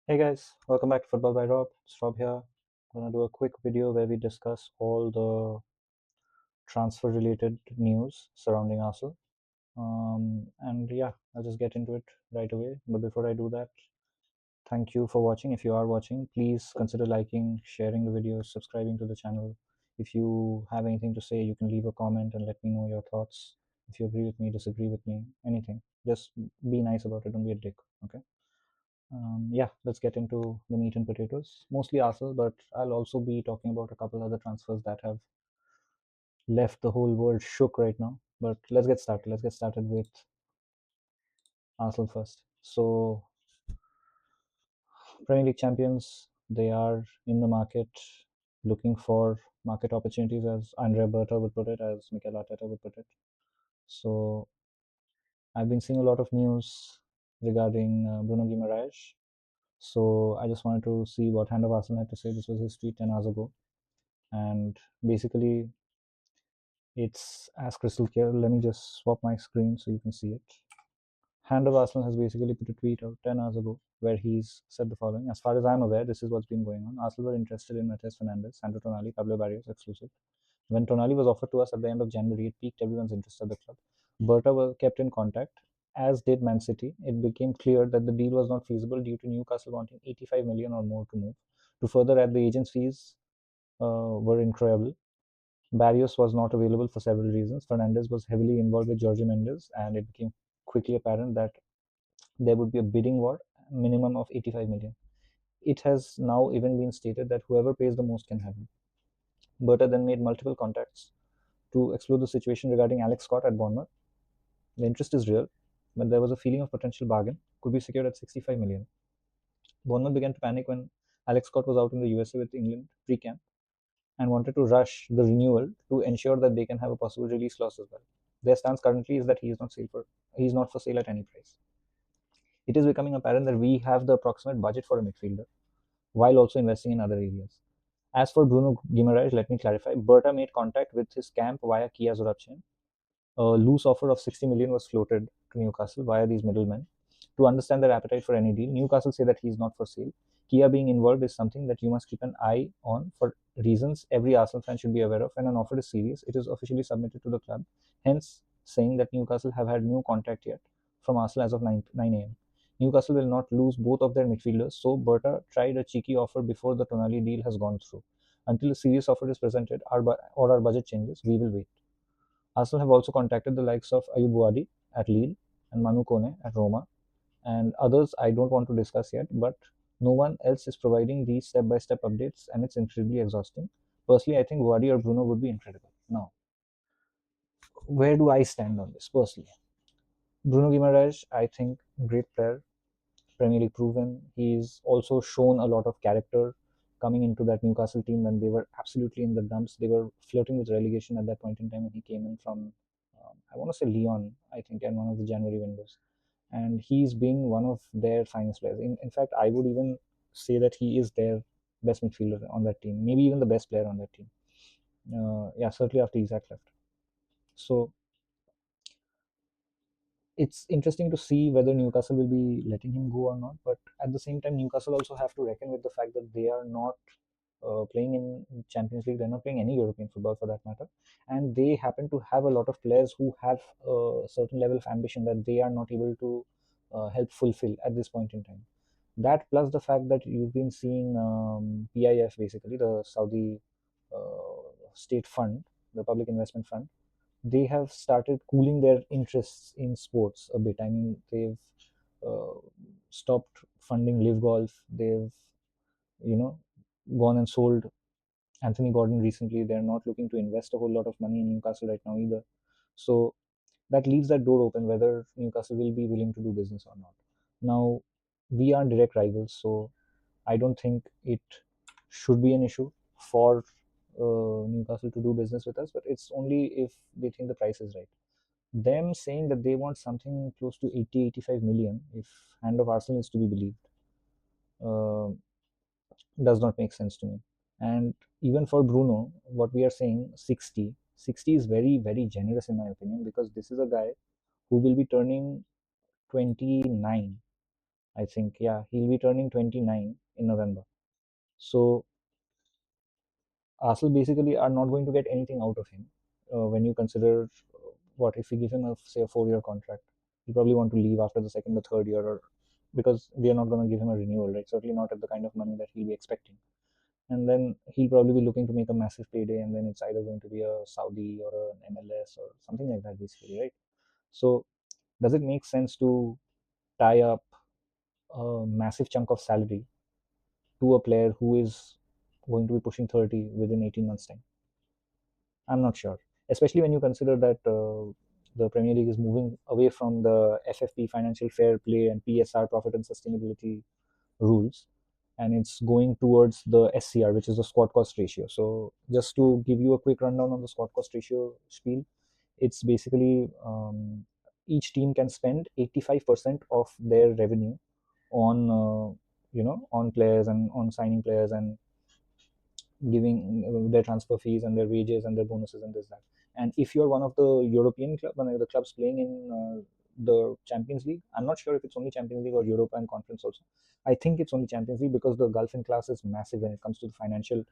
Hey guys, welcome back to Football by Rob. It's Rob here. I'm gonna do a quick video where we discuss all the transfer related news surrounding Arsenal. And yeah, I'll just get into it right away. But before I do that, thank you for watching. If you are watching, please consider liking, sharing the videos, subscribing to the channel. If you have anything to say, you can leave a comment and let me know your thoughts. If you agree with me, disagree with me, anything. Just be nice about it, don't be a dick, okay? Yeah, let's get into the meat and potatoes. Mostly Arsenal, but I'll also be talking about a couple other transfers that have left the whole world shook right now. But let's get started. Let's get started with Arsenal first. So, Premier League champions, they are in the market looking for market opportunities, as Andrea Berta would put it, as Mikel Arteta would put it. So, I've been seeing a lot of news regarding Bruno Guimaraes. So, I just wanted to see what Hand of Arsenal had to say. This was his tweet 10 hours ago. And basically it's as crystal clear. Let me just swap my screen so you can see it. Hand of Arsenal has basically put a tweet out 10 hours ago where he's said the following: as far as I'm aware, this is what's been going on. Arsenal were interested in Matheus Fernandes, Sandro Tonali, Pablo Barrios exclusive. When Tonali was offered to us at the end of January, it piqued everyone's interest at the club. Berta was kept in contact, as did Man City. It became clear that the deal was not feasible due to Newcastle wanting 85 million or more to move. To further add, the agent's fees were incredible. Barrios was not available for several reasons. Fernandez was heavily involved with Jorge Mendes, and it became quickly apparent that there would be a bidding war, minimum of 85 million. It has now even been stated that whoever pays the most can have him. Berta then made multiple contacts to explore the situation regarding Alex Scott at Bournemouth. The interest is real, but there was a feeling of potential bargain could be secured at 65 million. Bournemouth began to panic when Alex Scott was out in the USA with England pre-camp and wanted to rush the renewal to ensure that they can have a possible release clause as well. Their stance currently is that he is not for sale at any price. It is becoming apparent that we have the approximate budget for a midfielder while also investing in other areas. As for Bruno Guimaraes, let me clarify. Berta made contact with his camp via Kia Zorapchen. A loose offer of 60 million was floated to Newcastle via these middlemen. To understand their appetite for any deal, Newcastle say that he is not for sale. Kia being involved is something that you must keep an eye on for reasons every Arsenal fan should be aware of. When an offer is serious, it is officially submitted to the club, hence saying that Newcastle have had no contact yet from Arsenal as of 9 a.m. Newcastle will not lose both of their midfielders, so Berta tried a cheeky offer before the Tonali deal has gone through. Until a serious offer is presented or our budget changes, we will wait. Arsenal have also contacted the likes of Ayyoub Bouaddi at Lille and Manu Kone at Roma, and others I don't want to discuss yet, but no one else is providing these step by step updates, and it's incredibly exhausting. Personally, I think Bouaddi or Bruno would be incredible. Now, where do I stand on this personally? Bruno Guimaraes, I think, great player, Premier League proven. He's also shown a lot of character coming into that Newcastle team when they were absolutely in the dumps. They were flirting with relegation at that point in time when he came in from, I want to say Lyon, I think, in one of the January windows. And he's been one of their finest players. In fact, I would even say that he is their best midfielder on that team, maybe even the best player on that team. Yeah, certainly after Isaac left. So it's interesting to see whether Newcastle will be letting him go or not. But at the same time, Newcastle also have to reckon with the fact that they are not playing in Champions League. They're not playing any European football for that matter, and they happen to have a lot of players who have a certain level of ambition that they are not able to help fulfill at this point in time. That plus the fact that you've been seeing PIF, basically the Saudi state fund, the public investment fund, they have started cooling their interests in sports a bit. I mean, they've uh, stopped funding live golf. They've, you know, gone and sold Anthony Gordon recently. They're not looking to invest a whole lot of money in Newcastle right now either. So that leaves that door open whether Newcastle will be willing to do business or not. Now, we are direct rivals, so I don't think it should be an issue for Newcastle to do business with us, but it's only if they think the price is right. Them saying that they want something close to 80, 85 million, if Hand of Arsenal is to be believed, uh, does not make sense to me. And even for Bruno, what we are saying, 60 is very, very generous in my opinion, because this is a guy who will be turning 29 I think, yeah, he'll be turning 29 in November. So Arsenal basically are not going to get anything out of him when you consider what if we give him a say a 4 year contract, he'll probably want to leave after the second or third year, or because we are not going to give him a renewal, right? Certainly not at the kind of money that he'll be expecting. And then he'll probably be looking to make a massive payday, and then it's either going to be a Saudi or an MLS or something like that, basically, right? So does it make sense to tie up a massive chunk of salary to a player who is going to be pushing 30 within 18 months' time? I'm not sure, especially when you consider that the Premier League is moving away from the FFP, financial fair play, and PSR, profit and sustainability rules, and it's going towards the SCR, which is the squad cost ratio. So, just to give you a quick rundown on the squad cost ratio spiel, it's basically each team can spend 85% of their revenue on on players and on signing players and giving their transfer fees and their wages and their bonuses and this that. And if you're one of the European club, one of the clubs playing in the Champions League, I'm not sure if it's only Champions League or Europa and Conference also. I think it's only Champions League because the gulf in class is massive when it comes to the financial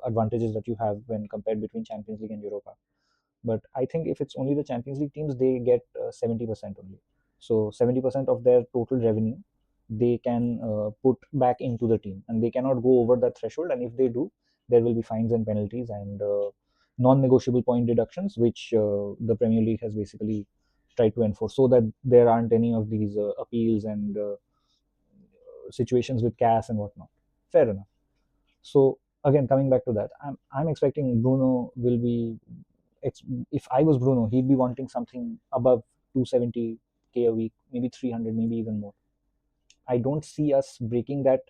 advantages that you have when compared between Champions League and Europa. But I think if it's only the Champions League teams, they get 70% only. So 70% of their total revenue they can put back into the team, and they cannot go over that threshold. And if they do, there will be fines and penalties and non-negotiable point deductions, which the Premier League has basically tried to enforce, so that there aren't any of these appeals and situations with CAS and whatnot. Fair enough. So again, coming back to that, I'm expecting Bruno will be. If I was Bruno, he'd be wanting something above 270K a week, maybe 300, maybe even more. I don't see us breaking that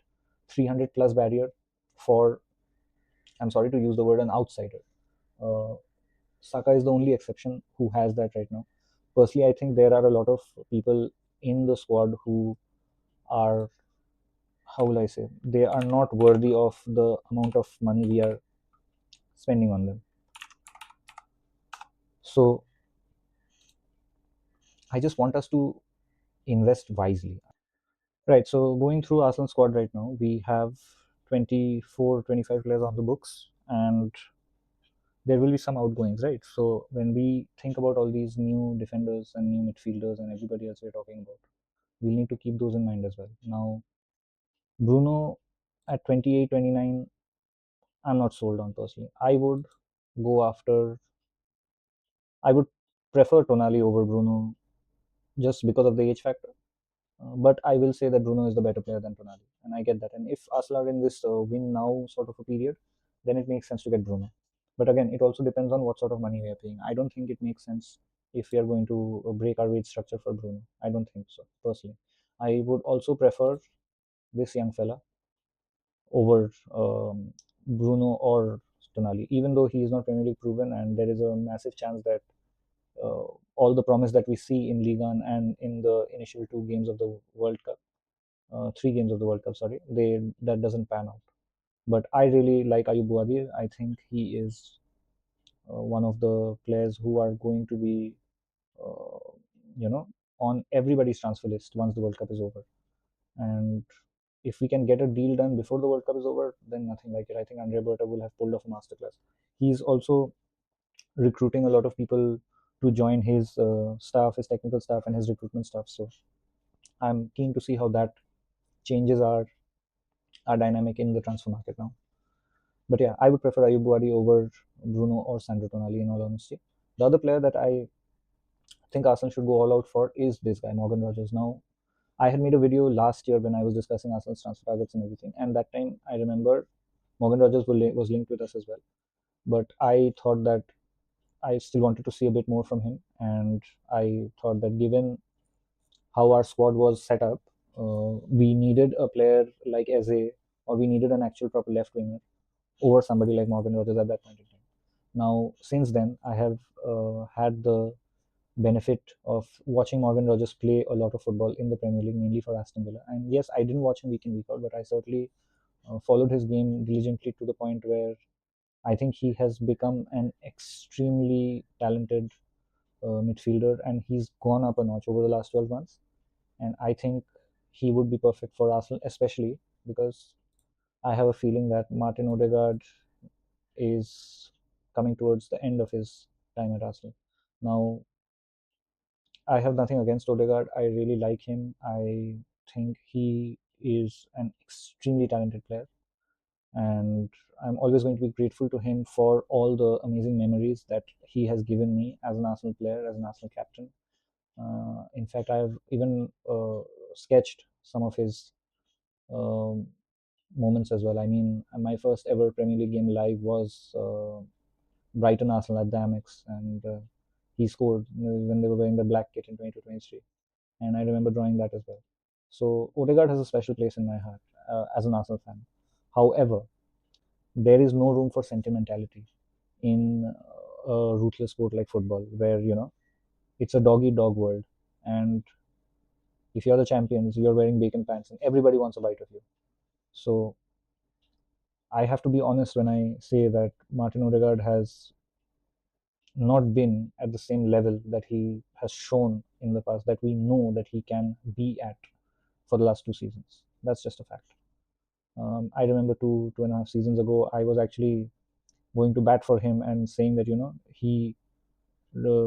300 plus barrier for, I'm sorry to use the word, an outsider. Uh, Saka is the only exception who has that right now. Personally, I think there are a lot of people in the squad who are, how will I say, they are not worthy of the amount of money we are spending on them. So I just want us to invest wisely. Right. So going through Arsenal squad right now, we have 24, 25 players on the books, and there will be some outgoings, right? So when we think about all these new defenders and new midfielders and everybody else we're talking about, we'll need to keep those in mind as well. Now, Bruno at 28, 29, I'm not sold on personally. Go after, I would prefer Tonali over Bruno just because of the age factor. But I will say that Bruno is the better player than Tonali, and I get that. And if Arsenal are in this win now sort of a period, then it makes sense to get Bruno. But again, it also depends on what sort of money we are paying. I don't think it makes sense if we are going to break our wage structure for Bruno. I don't think so, personally. I would also prefer this young fella over Bruno or Tonali, even though he is not Premier League proven, and there is a massive chance that uh, all the promise that we see in Liga and in the initial two games of the World Cup, 3 games of the World Cup, sorry, they that doesn't pan out. But I really like Ayyoub Bouaddi. I think he is one of the players who are going to be, uh, you know, on everybody's transfer list once the World Cup is over. And if we can get a deal done before the World Cup is over, then nothing like it. I think Andre Berta will have pulled off a masterclass. He's also recruiting a lot of people to join his staff, his technical staff, and his recruitment staff. So I'm keen to see how that changes our dynamic in the transfer market now. But yeah, I would prefer Ayub Bouaddi over Bruno or Sandro Tonali in all honesty. The other player that I think Arsenal should go all out for is this guy, Morgan Rogers. Now, I had made a video last year when I was discussing Arsenal's transfer targets and everything, and that time I remember Morgan Rogers was linked with us as well. But I thought that I still wanted to see a bit more from him, and I thought that given how our squad was set up, we needed a player like Eze, or we needed an actual proper left winger over somebody like Morgan Rogers at that point in time. Now, since then, I have had the benefit of watching Morgan Rogers play a lot of football in the Premier League, mainly for Aston Villa. And yes, I didn't watch him week in, week out, but I certainly followed his game diligently to the point where I think he has become an extremely talented midfielder, and he's gone up a notch over the last 12 months. And I think he would be perfect for Arsenal, especially because I have a feeling that Martin Odegaard is coming towards the end of his time at Arsenal. Now, I have nothing against Odegaard. I really like him. I think he is an extremely talented player, and I'm always going to be grateful to him for all the amazing memories that he has given me as an Arsenal player, as an Arsenal captain. In fact, I've even sketched some of his um, moments as well. I mean, my first ever Premier League game live was Brighton Arsenal at the Amex, and he scored when they were wearing the black kit in 22-23, and I remember drawing that as well. So Odegaard has a special place in my heart as an Arsenal fan. However, there is no room for sentimentality in a ruthless sport like football, where it's a dog eat dog world, and if you're the champions, you're wearing bacon pants, and everybody wants a bite of you. So I have to be honest when I say that Martin Odegaard has not been at the same level that he has shown in the past, that we know that he can be at for the last 2 seasons. That's just a fact. I remember 2.5 seasons ago, I was actually going to bat for him and saying that he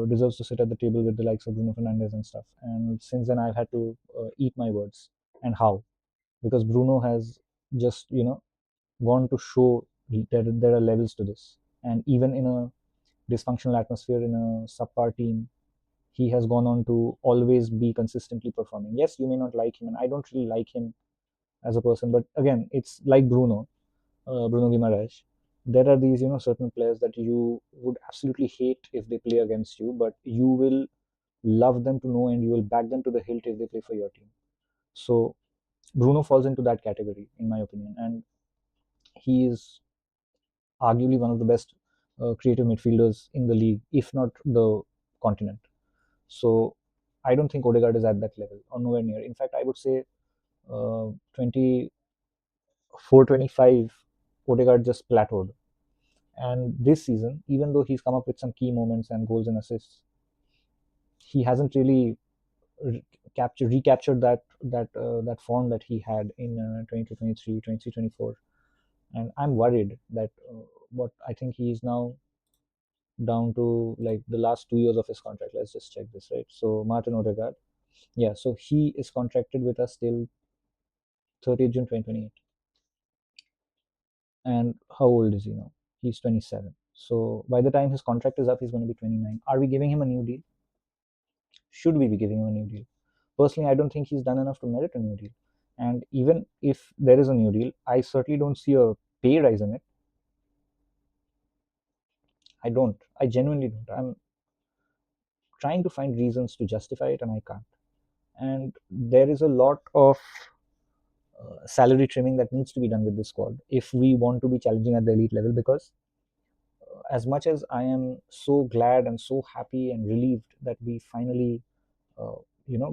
deserves to sit at the table with the likes of Bruno Fernandes and stuff. And since then, I've had to eat my words. And how? Because Bruno has just gone to show that there are levels to this. And even in a dysfunctional atmosphere, in a subpar team, he has gone on to always be consistently performing. Yes, you may not like him, and I don't really like him as a person, but again, it's like Bruno Guimaraes. There are these, certain players that you would absolutely hate if they play against you, but you will love them to know and you will back them to the hilt if they play for your team. So Bruno falls into that category, in my opinion, and he is arguably one of the best creative midfielders in the league, if not the continent. So I don't think Odegaard is at that level or nowhere near. In fact, I would say 24, 25, Odegaard just plateaued. And this season, even though he's come up with some key moments and goals and assists, he hasn't really recaptured that form that he had in 22, 23, 23, 24. And I'm worried that what I think he is now down to like the last 2 years of his contract. Let's just check this, right? So Martin Odegaard, yeah, so he is contracted with us till 30th June 2028. And how old is he now? He's 27. So by the time his contract is up, he's going to be 29. Are we giving him a new deal? Should we be giving him a new deal? Personally, I don't think he's done enough to merit a new deal. And even if there is a new deal, I certainly don't see a pay rise in it. I don't. I genuinely don't. I'm trying to find reasons to justify it and I can't. And there is a lot of salary trimming that needs to be done with this squad if we want to be challenging at the elite level, because as much as I am so glad and so happy and relieved that we finally uh,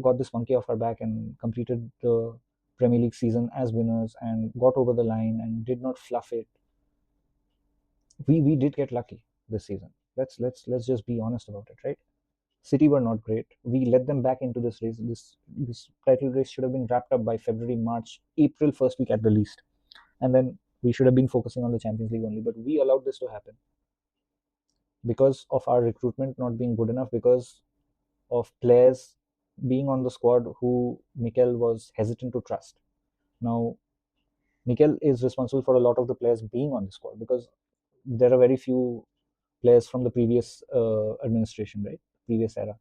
got this monkey off our back and completed the Premier League season as winners and got over the line and did not fluff it, we did get lucky this season. Let's just be honest about it, right? City were not great. We let them back into this race. This title race should have been wrapped up by February, March, April first week at the least, and then we should have been focusing on the Champions League only. But we allowed this to happen because of our recruitment not being good enough, because of players being on the squad who Mikel was hesitant to trust. Now, Mikel is responsible for a lot of the players being on the squad because there are very few players from the previous administration, right? Previous era.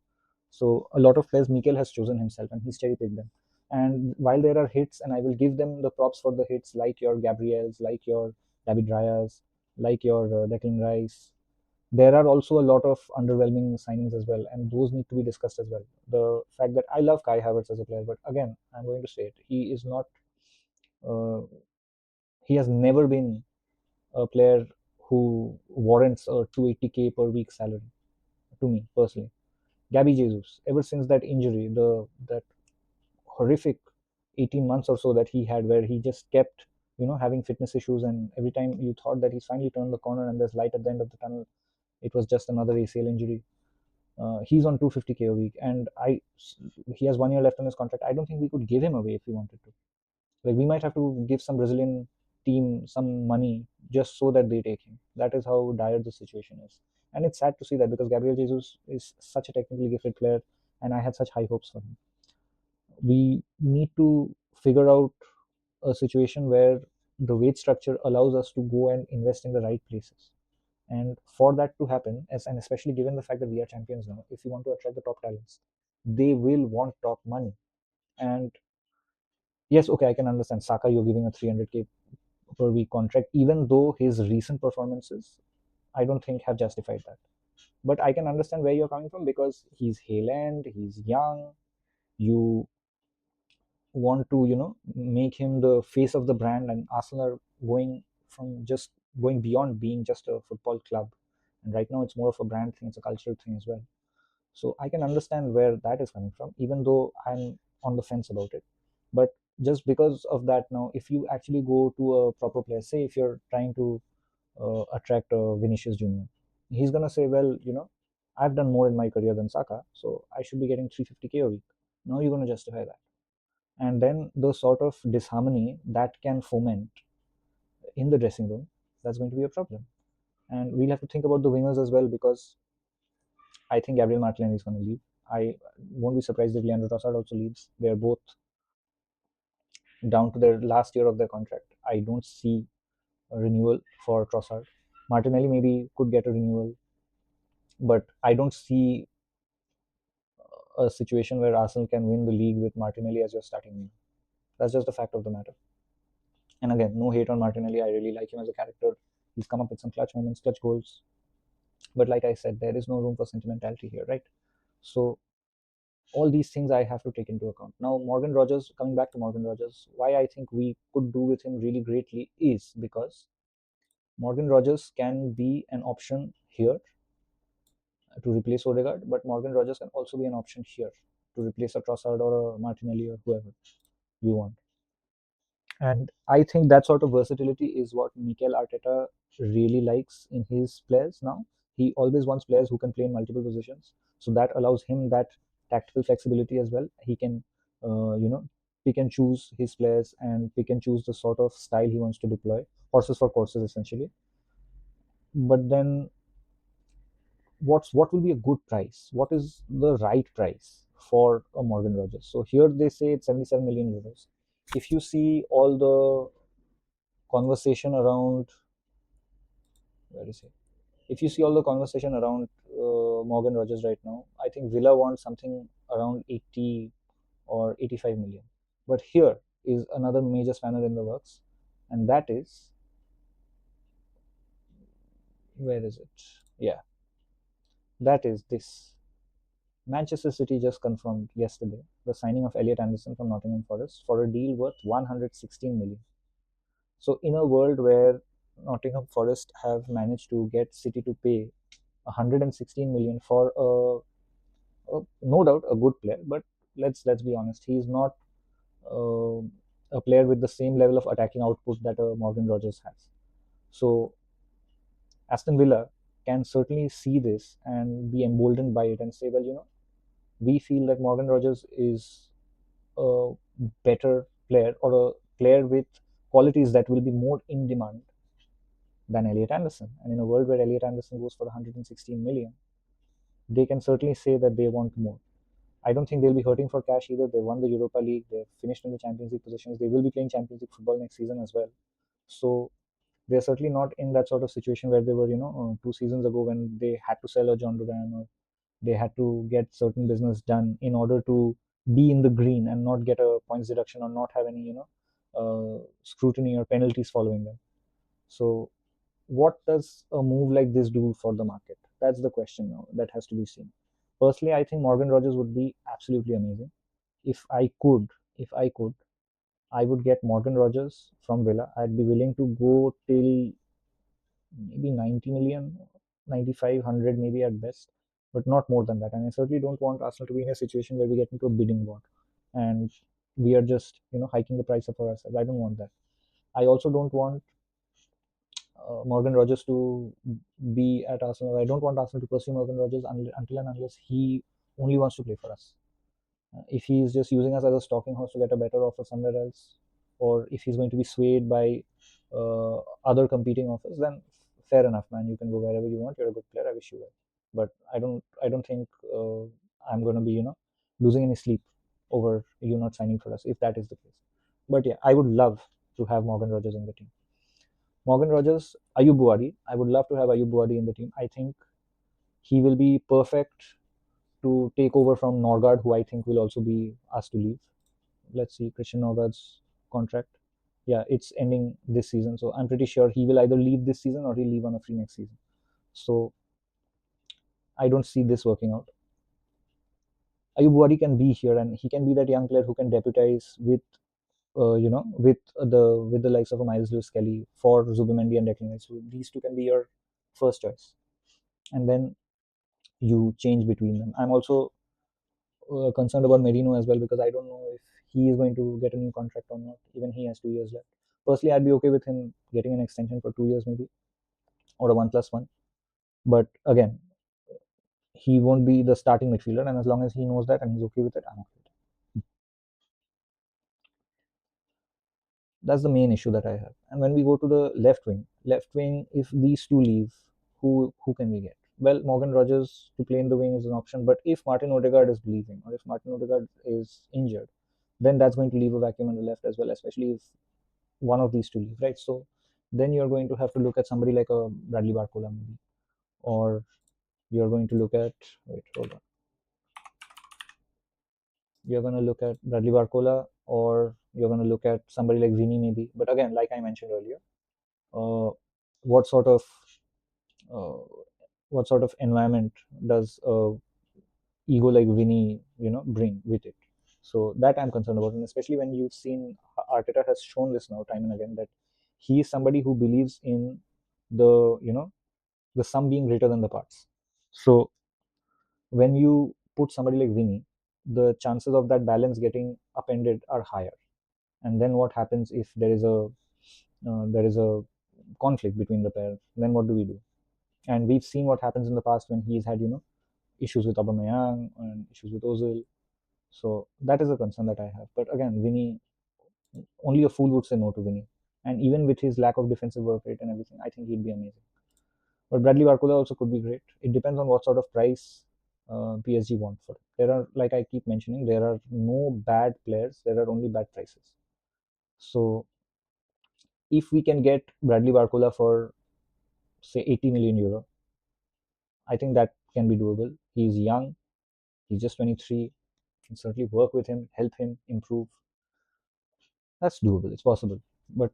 So a lot of players Mikel has chosen himself and he's cherry picked them. And while there are hits, and I will give them the props for the hits, like your Gabriels, like your David Rayas, like your Declan Rice, there are also a lot of underwhelming signings as well, and those need to be discussed as well. The fact that I love Kai Havertz as a player, but again, I'm going to say it, he is not. Uh, he has never been a player who warrants a 280k per week salary to me personally. Gabby Jesus, ever since that injury, the that horrific 18 months or so that he had, where he just kept having fitness issues, and every time you thought that he's finally turned the corner and there's light at the end of the tunnel, it was just another ACL injury. He's on 250K a week, and he has 1 year left on his contract. I don't think we could give him away if we wanted to. Like, we might have to give some Brazilian team some money just so that they take him. That is how dire the situation is. And it's sad to see that, because Gabriel Jesus is such a technically gifted player, and I had such high hopes for him. We need to figure out a situation where the wage structure allows us to go and invest in the right places. And for that to happen, and especially given the fact that we are champions now, if you want to attract the top talents, they will want top money. And yes, okay, I can understand Saka, you're giving a 300K per week contract, even though his recent performances, I don't think, have justified that. But I can understand where you're coming from, because he's Haaland, he's young. You want to, make him the face of the brand, and Arsenal are going beyond being just a football club. And right now, it's more of a brand thing, it's a cultural thing as well. So I can understand where that is coming from, even though I'm on the fence about it. But just because of that, now, if you actually go to a proper player, say if you're trying to attract Vinicius Jr., he's gonna say, well, I've done more in my career than Saka, so I should be getting 350K a week. Now you're gonna justify that, and then the sort of disharmony that can foment in the dressing room, that's going to be a problem. And we'll have to think about the wingers as well, because I think Gabriel Martinelli is going to leave. I won't be surprised if Leandro Trossard also leaves. They're both down to their last year of their contract. I don't see a renewal for Trossard. Martinelli maybe could get a renewal, but I don't see a situation where Arsenal can win the league with Martinelli as your starting winger. That's just the fact of the matter. And again, no hate on Martinelli. I really like him as a character. He's come up with some clutch moments, clutch goals. But like I said, there is no room for sentimentality here, right? So all these things I have to take into account. Now, Morgan Rogers, coming back to Morgan Rogers, why I think we could do with him really greatly is because Morgan Rogers can be an option here to replace Odegaard, but Morgan Rogers can also be an option here to replace a Trossard or a Martinelli or whoever you want. And I think that sort of versatility is what Mikel Arteta really likes in his players now. He always wants players who can play in multiple positions. So that allows him that tactical flexibility as well. He can, pick and choose his players and pick and choose the sort of style he wants to deploy. Horses for courses, essentially. But then, what will be a good price? What is the right price for a Morgan Rogers? So here they say it's 77 million euros. If you see all the conversation around, where is he? If you see all the conversation around Morgan Rogers right now, I think Villa wants something around 80 or 85 million. But here is another major spanner in the works, and that is, where is it? Yeah, that is this. Manchester City just confirmed yesterday the signing of Elliot Anderson from Nottingham Forest for a deal worth 116 million. So, in a world where Nottingham Forest have managed to get City to pay 116 million for no doubt a good player, but let's be honest, he is not uh, a player with the same level of attacking output that Morgan Rogers has. So Aston Villa can certainly see this and be emboldened by it and say, well, we feel that Morgan Rogers is a better player, or a player with qualities that will be more in demand than Elliot Anderson. And in a world where Elliot Anderson goes for 116 million, they can certainly say that they want more. I don't think they'll be hurting for cash either. They won the Europa League. They've finished in the Champions League positions. They will be playing Champions League football next season as well. So they're certainly not in that sort of situation where they were, 2 seasons ago, when they had to sell a John Duran, or they had to get certain business done in order to be in the green and not get a points deduction, or not have any, scrutiny or penalties following them. So what does a move like this do for the market? That's the question now that has to be seen. Personally, I think Morgan Rogers would be absolutely amazing. If I could, if I could, I would get Morgan Rogers from Villa. I'd be willing to go till maybe 90 million, 95, 100 maybe at best, but not more than that. And I certainly don't want Arsenal to be in a situation where we get into a bidding war and we are just, hiking the price up for ourselves. I don't want that. I also don't want Morgan Rogers to be at Arsenal. I don't want Arsenal to pursue Morgan Rogers until and unless he only wants to play for us. If he's just using us as a stalking horse to get a better offer somewhere else, or if he's going to be swayed by other competing offers, then fair enough, man. You can go wherever you want. You're a good player. I wish you well. But I don't think I'm going to be, losing any sleep over you not signing for us if that is the case. But yeah, I would love to have Morgan Rogers in the team. Morgan Rogers, Ayyoub Bouaddi. I would love to have Ayyoub Bouaddi in the team. I think he will be perfect to take over from Norgard, who I think will also be asked to leave. Let's see Christian Norgard's contract. Yeah, it's ending this season, so I'm pretty sure he will either leave this season or he'll leave on a free next season. So I don't see this working out. Ayub Wadi can be here, and he can be that young player who can deputize with, with the likes of a Miles Lewis Kelly for Zubimendi and Declan Rice. So these two can be your first choice, and then you change between them. I'm also concerned about Merino as well because I don't know if he is going to get a new contract or not. Even he has 2 years left. Personally, I'd be okay with him getting an extension for 2 years maybe, or a 1+1. But again, he won't be the starting midfielder, and as long as he knows that and he's okay with it, I'm okay with it. That's the main issue that I have. And when we go to the left wing, if these two leave, who can we get? Well, Morgan Rogers to play in the wing is an option, but if Martin Odegaard is leaving or if Martin Odegaard is injured, then that's going to leave a vacuum on the left as well, especially if one of these two leave, right? So then you're going to have to look at somebody like a Bradley Barcola maybe, or you're going to look at wait, hold on. You're going to look at Bradley Barcola, or you're going to look at somebody like Vini maybe. But again, like I mentioned earlier, uh, what sort of uh, what sort of environment does ego like Vini, bring with it? So that I'm concerned about, and especially when you've seen Arteta has shown this now time and again that he is somebody who believes in the sum being greater than the parts. So when you put somebody like Vini, the chances of that balance getting upended are higher. And then what happens if there is a conflict between the pair? Then what do we do? And we've seen what happens in the past when he's had issues with Aubameyang and issues with Ozil. So that is a concern that I have. But again, Vini, only a fool would say no to Vini. And even with his lack of defensive work rate and everything, I think he'd be amazing. But Bradley Barcola also could be great. It depends on what sort of price PSG want for it. There are, like I keep mentioning, there are no bad players. There are only bad prices. So if we can get Bradley Barcola for say 80 million euro, I think that can be doable. He's young. He's just 23. Can certainly work with him, help him improve. That's doable. It's possible. But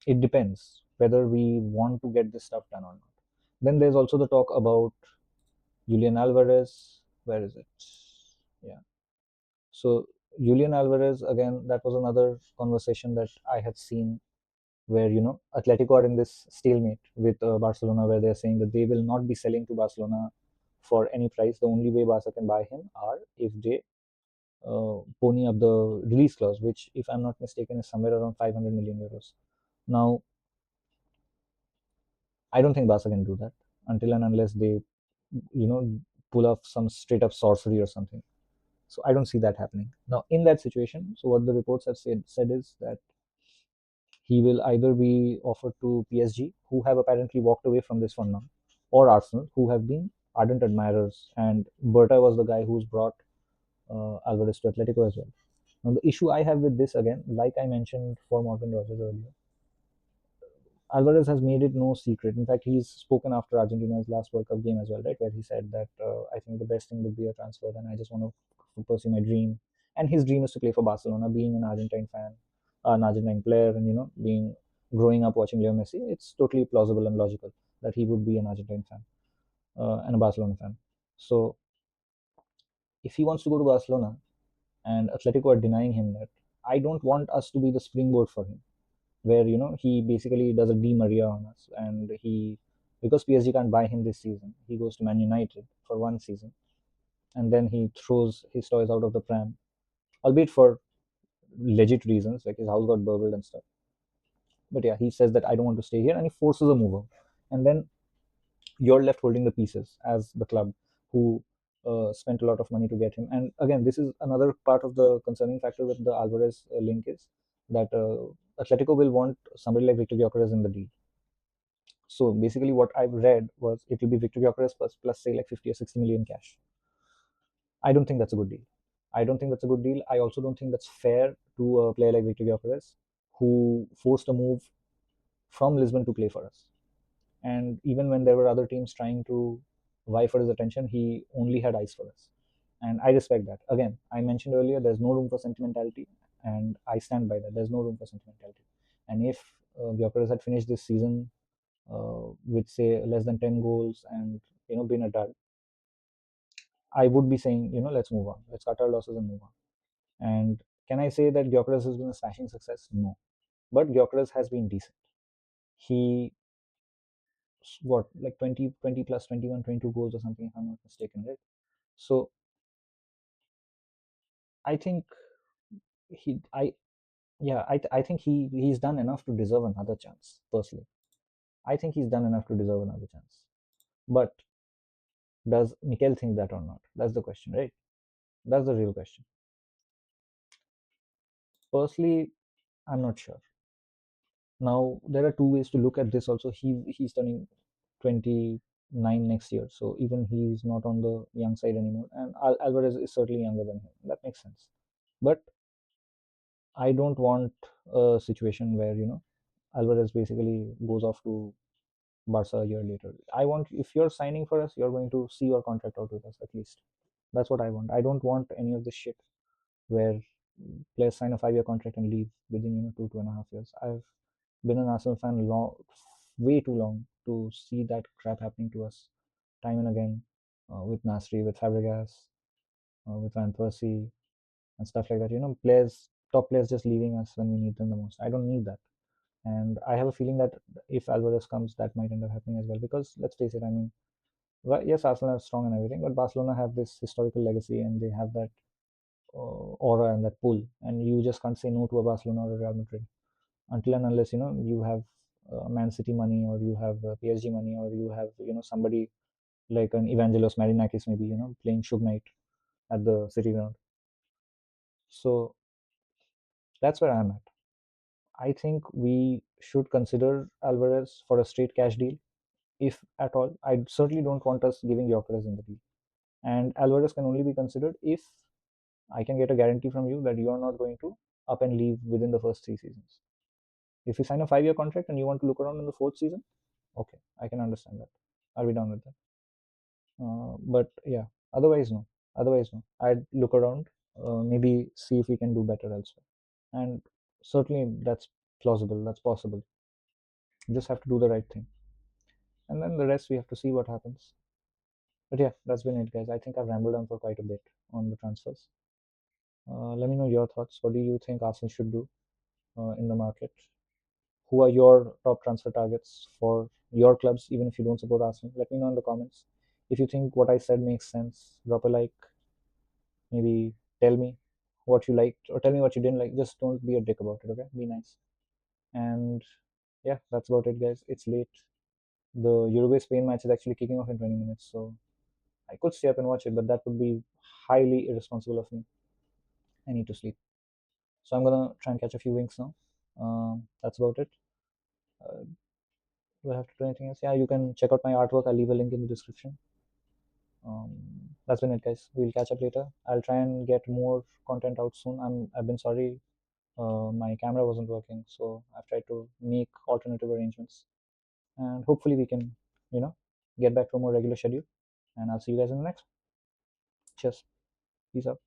it depends whether we want to get this stuff done or not. Then there's also the talk about Julian Alvarez. Where is it? Yeah. So Julian Alvarez, again, that was another conversation that I had seen where Atletico are in this stalemate with Barcelona, where they're saying that they will not be selling to Barcelona for any price. The only way Barca can buy him are if they pony up the release clause, which, if I'm not mistaken, is somewhere around 500 million euros. Now, I don't think Barca can do that until and unless they, pull off some straight up sorcery or something. So I don't see that happening. Now, in that situation, so what the reports have said is that he will either be offered to PSG, who have apparently walked away from this one now, or Arsenal, who have been ardent admirers. And Berta was the guy who's brought Alvarez to Atletico as well. Now, the issue I have with this, again, like I mentioned for Morgan Rogers earlier, Alvarez has made it no secret. In fact, he's spoken after Argentina's last World Cup game as well, right? Where he said that I think the best thing would be a transfer, and I just want to pursue my dream. And his dream is to play for Barcelona. Being an Argentine fan, an Argentine player, and being growing up watching Leo Messi, it's totally plausible and logical that he would be an Argentine fan and a Barcelona fan. So if he wants to go to Barcelona and Atletico are denying him that, I don't want us to be the springboard for him where he basically does a Di Maria on us, and he, because PSG can't buy him this season, he goes to Man United for one season, and then he throws his toys out of the pram, albeit for legit reasons like his house got burgled and stuff. But yeah, he says that I don't want to stay here, and he forces a move out. And then you're left holding the pieces as the club who spent a lot of money to get him. And again, this is another part of the concerning factor with the Alvarez link is that Atletico will want somebody like Viktor Gyokeres in the deal. So basically, what I've read was it will be Viktor Gyokeres plus say like 50 or 60 million cash. I don't think that's a good deal. I don't think that's a good deal. I also don't think that's fair to a player like Viktor Gyokeres, who forced a move from Lisbon to play for us. And even when there were other teams trying to vie for his attention, he only had eyes for us. And I respect that. Again, I mentioned earlier, there's no room for sentimentality, and I stand by that. There's no room for sentimentality. And if Gyökeres had finished this season with say less than 10 goals and been a dud, I would be saying let's move on, let's cut our losses and move on. And can I say that Gyökeres has been a smashing success? No, but Gyökeres has been decent. He what like 20 plus 21 22 goals or something if I'm not mistaken, right? So I think he I yeah I think he's done enough to deserve another chance. Personally, I think he's done enough to deserve another chance. But does Mikel think that or not? That's the question, right? That's the real question. Personally, I'm not sure. Now there are two ways to look at this also. He's turning 29 next year, so even he's not on the young side anymore, and Alvarez is certainly younger than him. That makes sense. But I don't want a situation where Alvarez basically goes off to Barca a year later. I want, if you're signing for us, you're going to see your contract out with us at least. That's what I want. I don't want any of this shit where players sign a 5-year contract and leave within 2.5 years. I've been an Arsenal fan long, way too long to see that crap happening to us time and again, with Nasri, with Fabregas, with Van Persie, and stuff like that. Top players just leaving us when we need them the most. I don't need that. And I have a feeling that if Alvarez comes, that might end up happening as well. Because let's face it, I mean, well, yes, Arsenal are strong and everything, but Barcelona have this historical legacy and they have that aura and that pull. And you just can't say no to a Barcelona or a Real Madrid until and unless you have Man City money, or you have PSG money, or you have somebody like an Evangelos Marinakis maybe playing Shub Knight at the City ground. So that's where I'm at. I think we should consider Alvarez for a straight cash deal, if at all. I certainly don't want us giving Gyökeres in the deal. And Alvarez can only be considered if I can get a guarantee from you that you are not going to up and leave within the first 3 seasons. If you sign a 5-year contract and you want to look around in the fourth season, okay, I can understand that. I'll be down with that. But yeah, otherwise no. Otherwise no. I'd look around, maybe see if we can do better elsewhere. And certainly that's plausible. That's possible. You just have to do the right thing, and then the rest we have to see what happens. But yeah, that's been it, guys. I think I've rambled on for quite a bit on the transfers. Let me know your thoughts. What do you think Arsenal should do in the market? Who are your top transfer targets for your clubs, even if you don't support Arsenal? Let me know in the comments. If you think what I said makes sense, drop a like. Maybe tell me what you liked or tell me what you didn't like. Just don't be a dick about it, okay? Be nice. And yeah, that's about it, guys. It's late. The Uruguay Spain match is actually kicking off in 20 minutes, so I could stay up and watch it, but that would be highly irresponsible of me. I need to sleep. So I'm gonna try and catch a few winks now. That's about it. Uh, do I have to do anything else? Yeah, you can check out my artwork. I'll leave a link in the description. Um, that's been it, guys. We'll catch up later. I'll try and get more content out soon. I've been sorry. My camera wasn't working, so I've tried to make alternative arrangements, and hopefully we can, you know, get back to a more regular schedule. And I'll see you guys in the next. Cheers. Peace out.